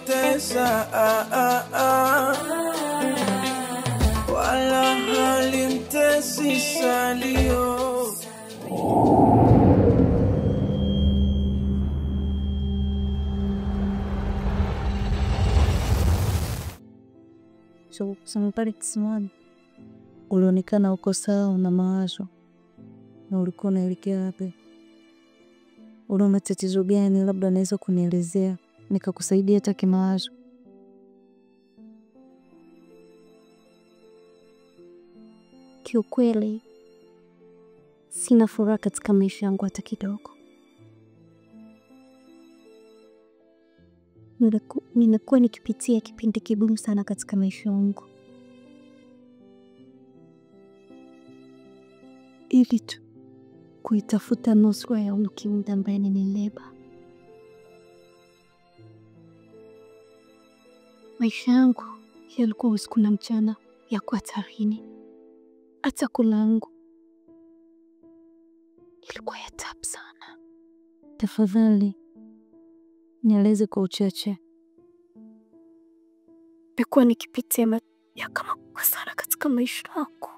Tesa wala halimtesi Salio. So kusema pale kisimani ulionekana uko sawa na mawazo, na ulikuwa unaelekea wapi? Una matatizo gani? Labda naweza kunielezea nikakusaidia hata kimawazo. Kiukweli sina furaha katika maisha yangu hata kidogo. Nimekuwa nikipitia kipindi kigumu sana katika maisha yangu. Ili tu kuitafuta nusura ya kiumbe ambaye nilileba. Maisha yangu yalikuwa usiku na mchana yako hatarini. Hata kula yangu ilikuwa ya taabu sana. Tafadhali nieleze kwa uchache. Nimekuwa nikipitia ya kama kwa sana katika maisha yangu.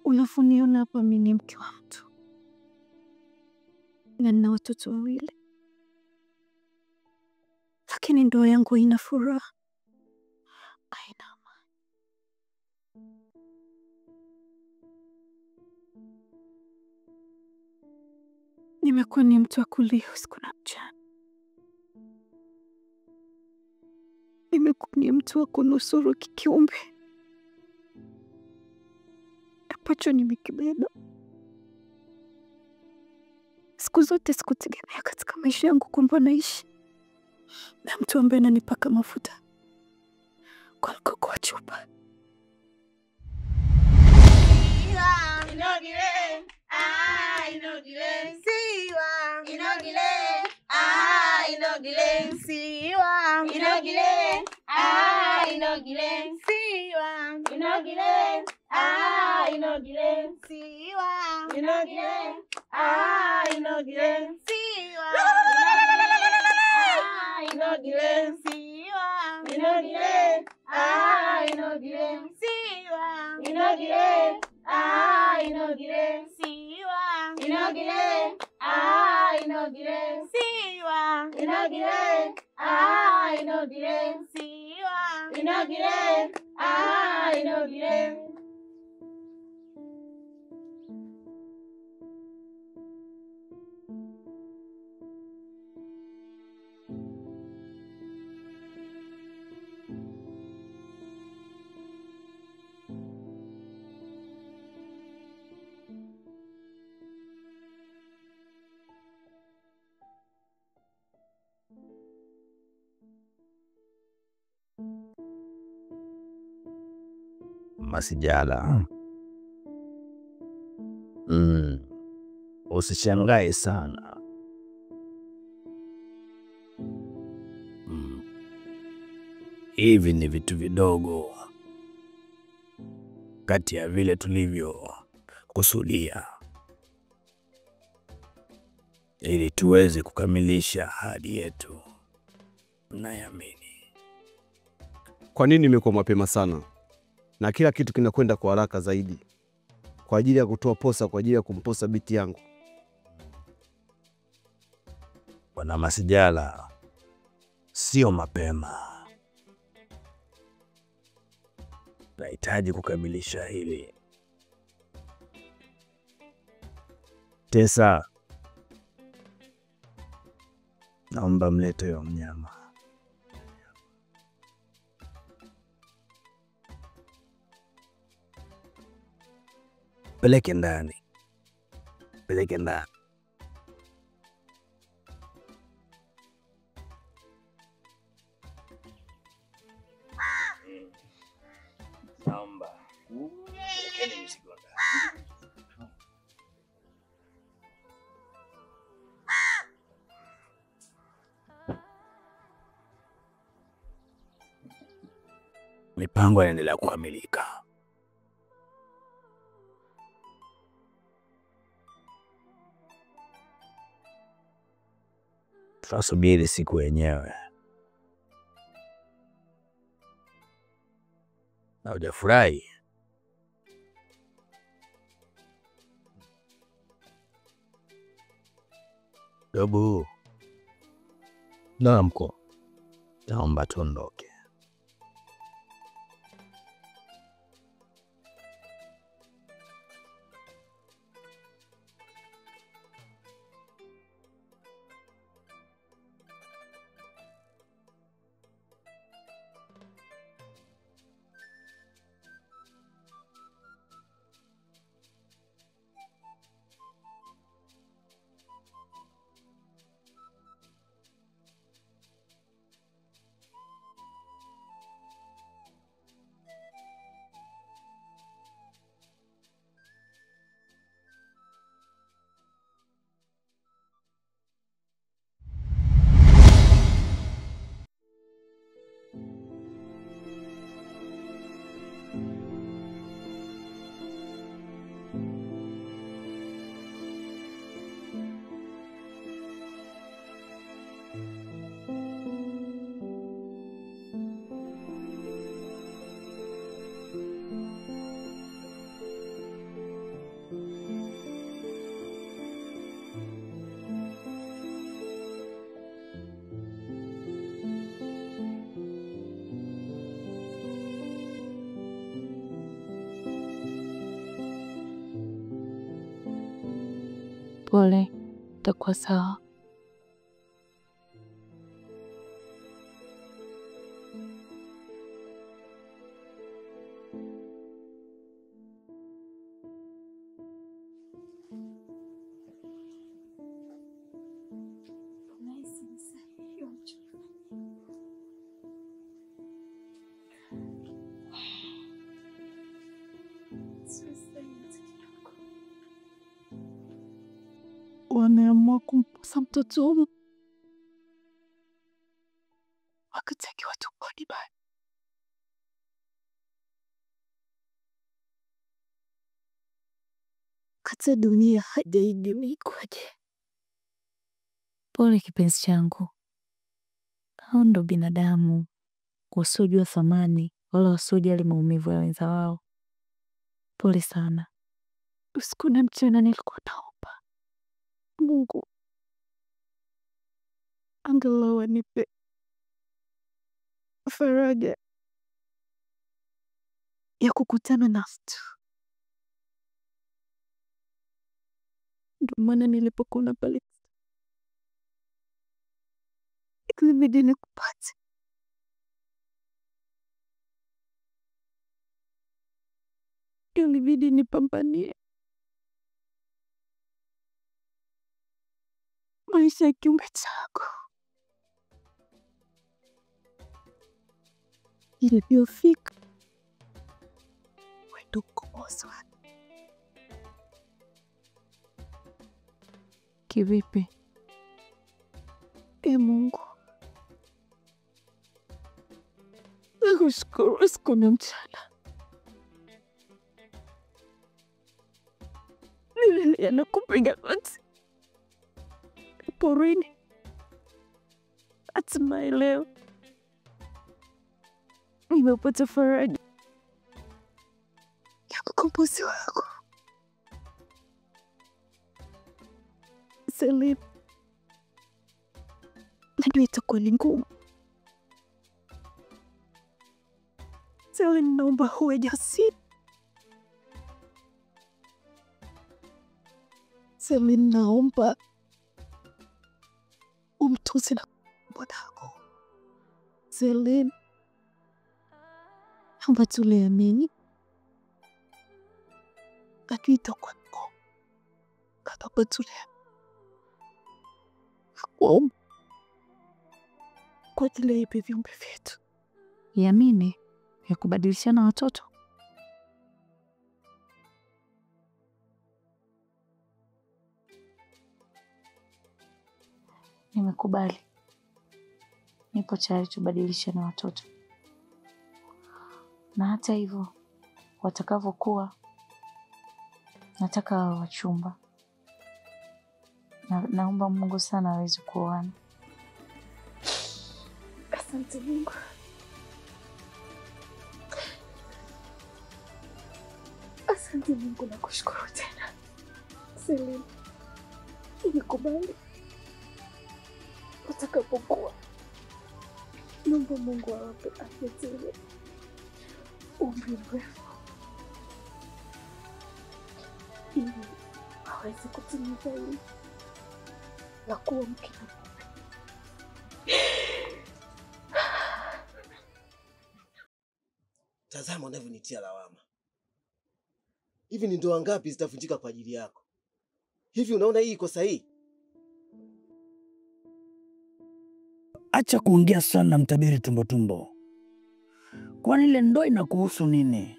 Unafuniona hapa mimi ni mke wa mtu. Na nina watoto 2. Lakini ndoa yangu haina furaha. Haina amani. Nimekuwa ni mtu wa kulia usiku na mchana. Nimekuwa ni mtu wa kunusuru kiumbe ambacho nimekibeba. Siku zote sikutegemea katika maisha yangu kwamba naishi na mtu ambaye ananipaka mafuta kwa mkoko wa chupa. Inogile, inogile, siwa. Inogile, inogile, siwa. Inogile, inogile, siwa. Inogile, inogile, siwa. Inogile, inogile, siwa. Inogile, siwa. Inogile, inogile, siwa. Inogile, inogile, siwa. Inogile, inogile, siwa. Inogile, inogile, siwa. Inogile, inogile. Masijala. Usishangae sana. Hivi ni vitu vidogo kati ya vile tulivyo kusudia ili tuweze kukamilisha ahadi yetu. Naamini. Kwa nini imekuwa mapema sana? Na kila kitu kinakwenda kwa haraka zaidi. Kwa ajili ya kutoa posa, kwa ajili ya kumposa binti yangu. Bwana Masijala, sio mapema. Nahitaji kukamilisha hili. Tesa, naomba mlete huyo mnyama. Peleke ndani. Peleke ndani. Naomba. Pelekeni mzigo ndani. Mipango inaendelea kukamilika. tunasubiri siku yenyewe. Na hujafurahi? Dobu. Naam mkuu. Naomba tuondoke. Pole, itakuwa sawa. Wameamua kumposa mtoto huyu wakati akiwa tumboni bado. Kata dunia hajaidimikwaje. Pole kipenzi changu, hao ndo binadamu wasiojua thamani wala wasiojali maumivu ya wenza wao. Pole sana. Usiku na mchana nilikuwa naomba Mungu angalau anipe faraja ya kukutana na mtu. Ndio maana nilipokuona pale ilibidi nikupate. Ilibidi nipambanie maisha ya kiumbe chako. Ilivyofika wendo kukozwa. Kivipi? Mungu, nakushukuru usiku na mchana. Nililia na kupiga goti porini. Hatimaye leo nimepata faraja ya ukombozi wako. Selim, najua itakuwa ni ngumu. Selim, naomba uwe jasiri. Selim, naomba umtunze na mwanako. Selim, naomba tuliamini. Najua itakuwa ni ngumu. Naomba tuliamini. Kwa ajili ya hivi viumbe vyetu. Yamini ya kubadilishana watoto. Nimekubali. Nipo tayari tubadilishane watoto. Na hata hivyo watakavyokuwa, nataka wawe wachumba. Naomba Mungu sana aweze kuoana. Asante Mungu. Asante Mungu, nakushukuru tena. Selim, nikubali. Utakapokuwa, naomba Mungu awape afya tele, umri mrefu, ili aweze kutimiza hili la kuwa mke na mume. Tazama unavyonitia lawama. Hivi ni ndoa ngapi zitavunjika kwa ajili yako? Hivi unaona hii iko sahihi? Acha kuongea sana Mtabiri tumbo. Kwani ile ndoa inakuhusu nini?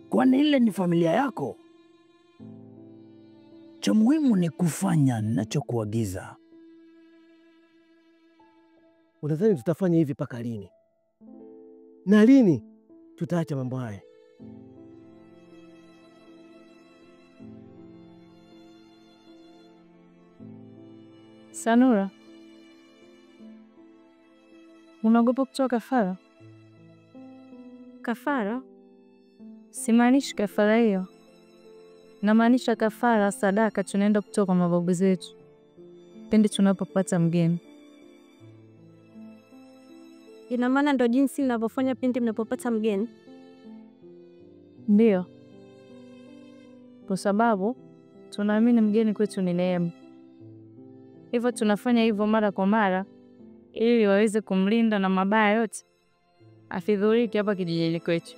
Kwani ile ni familia yako? Cha muhimu ni kufanya ninachokuagiza. Unadhani tutafanya hivi mpaka lini? Na lini tutaacha mambo haya? Sanura, unaogopa kutoa kafara? Kafara? Simaanishi kafara hiyo. Namaanisha kafara, sadaka tunaenda kutoa kwa mababu zetu pindi tunapopata mgeni. Ina maana ndo jinsi ninavyofanya pindi mnapopata mgeni? Ndio. Kwa sababu tunaamini mgeni kwetu ni neema. Hivyo tunafanya hivyo mara kwa mara ili waweze kumlinda na mabaya yote afidhuriki hapa kijijini kwetu.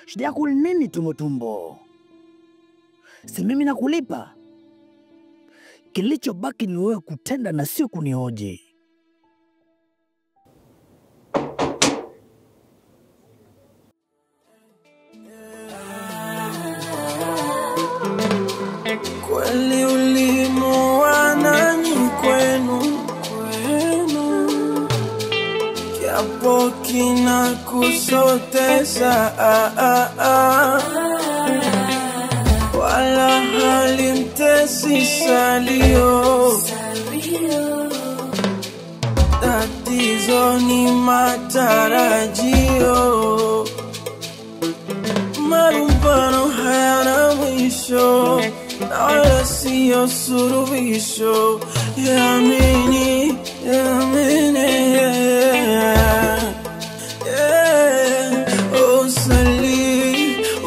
Shida yako ni nini tumbo? Si mimi nakulipa. Kilichobaki ni wewe kutenda na sio kunihoji. Kweli ulimuoa nani kwenu? Kiapo kinakusotesa wala halimtesi salio. Tatizo ni matarajio, marumbano hayana mwisho na wala siyo suluhisho. Yamini,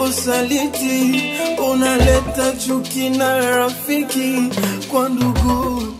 usaliti unaleta chuki na rafiki kwa ndugu.